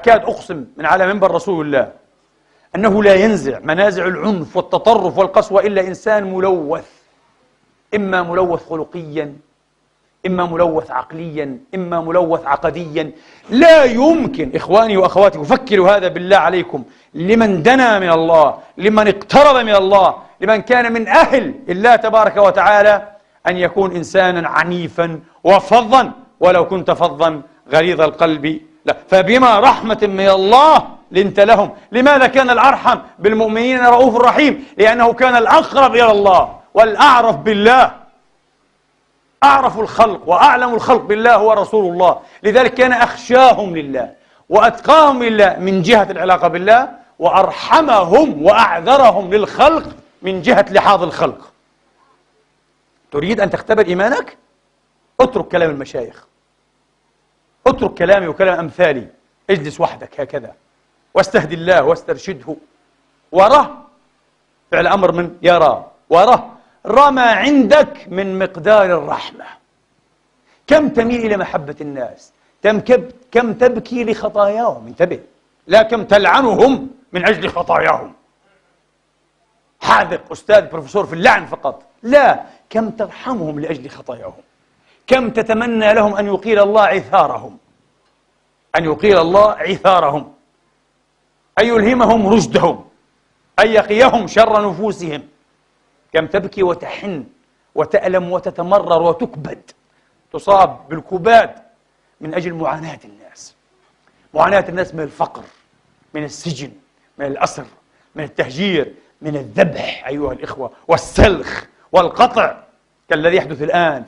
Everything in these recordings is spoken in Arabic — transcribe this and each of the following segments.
أكاد أقسم من على منبر رسول الله أنه لا ينزع منازع العنف والتطرف والقسوة إلا إنسان ملوث، إما ملوث خلقيا، إما ملوث عقليا، إما ملوث عقديا. لا يمكن إخواني وأخواتي، فكروا هذا بالله عليكم، لمن دنا من الله، لمن اقترب من الله، لمن كان من أهل الله تبارك وتعالى، أن يكون إنسانا عنيفا وفظا، ولو كنت فظا غليظ القلب لا. فبما رحمة من الله لنت لهم. لماذا كان الأرحم بالمؤمنين رؤوف رحيم؟ لأنه كان الأقرب إلى الله والأعرف بالله. أعرف الخلق وأعلم الخلق بالله هو رسول الله، لذلك كان أخشاهم لله وأتقاهم لله من جهة العلاقة بالله، وأرحمهم وأعذرهم للخلق من جهة لحاظ الخلق. تريد أن تختبر إيمانك؟ اترك كلام المشايخ، اترك كلامي وكلام أمثالي، اجلس وحدك هكذا واستهدي الله واسترشده وراه. فعل أمر من يرى وراه. رمى عندك من مقدار الرحمة. كم تميل إلى محبة الناس، كم تبكي لخطاياهم، انتبه، لا كم تلعنهم من أجل خطاياهم. حاذق أستاذ بروفيسور في اللعن فقط، لا، كم ترحمهم لأجل خطاياهم، كم تتمنى لهم أن يقيل الله عثارهم، أن يقيل الله عثارهم، أن يلهمهم رشدهم، أن يقيهم شر نفوسهم. كم تبكي وتحن وتألم وتتمرر وتكبد، تصاب بالكباد من أجل معاناة الناس، معاناة الناس من الفقر، من السجن، من الأسر، من التهجير، من الذبح أيها الإخوة، والسلخ والقطع كالذي يحدث الآن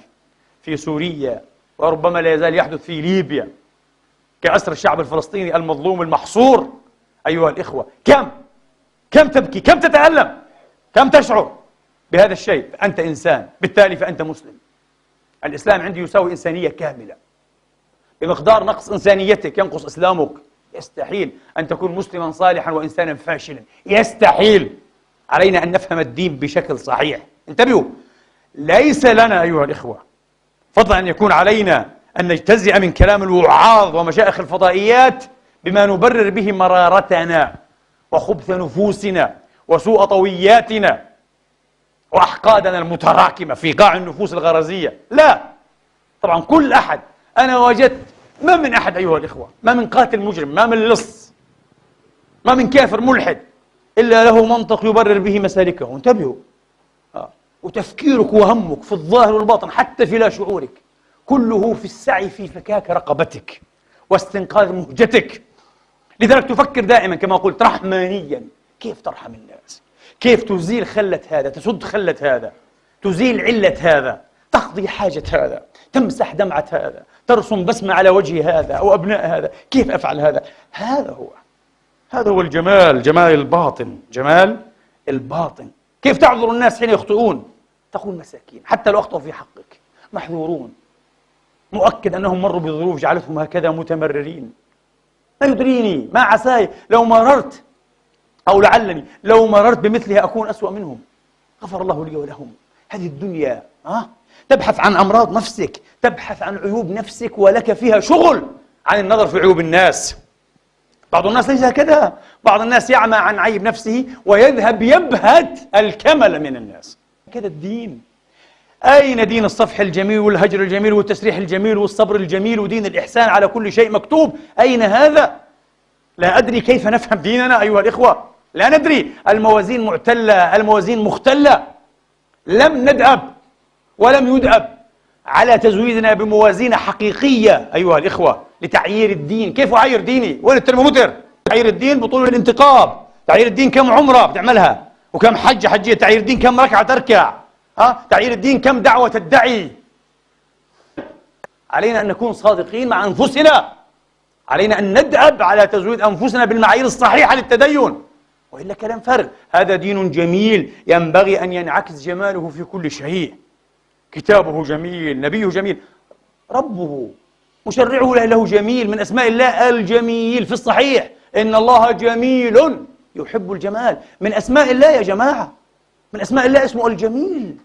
في سوريا، وربما لا يزال يحدث في ليبيا، كأسر الشعب الفلسطيني المظلوم المحصور. أيها الإخوة، كم تبكي، كم تتألم، كم تشعر بهذا الشيء. أنت إنسان، بالتالي فأنت مسلم. الإسلام عندي يساوي إنسانية كاملة. بمقدار نقص إنسانيتك ينقص إسلامك. يستحيل أن تكون مسلما صالحا وإنسانا فاشلا، يستحيل. علينا أن نفهم الدين بشكل صحيح. انتبهوا، ليس لنا أيها الإخوة فضلا أن يكون علينا أن نجتزئ من كلام الوعاظ ومشايخ الفضائيات بما نبرر به مرارتنا وخبث نفوسنا وسوء طوياتنا وأحقادنا المتراكمة في قاع النفوس الغرزية. لا، طبعا كل أحد، أنا وجدت ما من أحد أيها الإخوة، ما من قاتل مجرم، ما من لص، ما من كافر ملحد إلا له منطق يبرر به مسالكه. انتبهوا، وتفكيرك وهمك في الظاهر والباطن حتى في لا شعورك كله في السعي في فكاك رقبتك واستنقاذ مهجتك. لذلك تفكر دائما كما قلت رحمانيا، كيف ترحم الناس، كيف تزيل خلة هذا، تسد خلة هذا، تزيل علة هذا، تقضي حاجة هذا، تمسح دمعة هذا، ترسم بسمة على وجه هذا أو أبناء هذا. كيف أفعل هذا؟ هذا هو الجمال، جمال الباطن، جمال الباطن. كيف تعذر الناس حين يخطئون؟ تقول مساكين، حتى لو أخطأوا في حقك محذورون، مؤكد أنهم مروا بظروف جعلتهم هكذا متمررين. ما يدريني، ما عساي لو مررت أو لعلني لو مررت بمثلها أكون أسوأ منهم. غفر الله لي ولهم. هذه الدنيا تبحث عن أمراض نفسك، تبحث عن عيوب نفسك، ولك فيها شغل عن النظر في عيوب الناس. بعض الناس ليس هكذا، بعض الناس يعمى عن عيب نفسه ويذهب يبهت الكمل من الناس. كذا الدين. أين دين الصفح الجميل والهجر الجميل والتسريح الجميل والصبر الجميل ودين الإحسان على كل شيء مكتوب؟ أين هذا؟ لا أدري كيف نفهم ديننا أيها الإخوة، لا ندري. الموازين معتلة، الموازين مختلة. لم ندأب ولم يدأب على تزويدنا بموازين حقيقية أيها الإخوة لتعيير الدين. كيف أعير ديني؟ وين الترمومتر؟ تعيير الدين بطول الانتقاب، تعيير الدين كم عمرة بتعملها، وكم حجة، تعيير الدين كم ركعة تركع، تعيير الدين كم دعوة تدعي. علينا أن نكون صادقين مع أنفسنا، علينا أن ندأب على تزويد أنفسنا بالمعايير الصحيحة للتدين، وإلا كلام فارغ. هذا دين جميل ينبغي أن ينعكس جماله في كل شيء. كتابه جميل، نبيه جميل، ربه مشرعه له جميل. من أسماء الله الجميل في الصحيح، إن الله جميل يحب الجمال. من أسماء الله يا جماعة، من أسماء الله اسمه الجميل.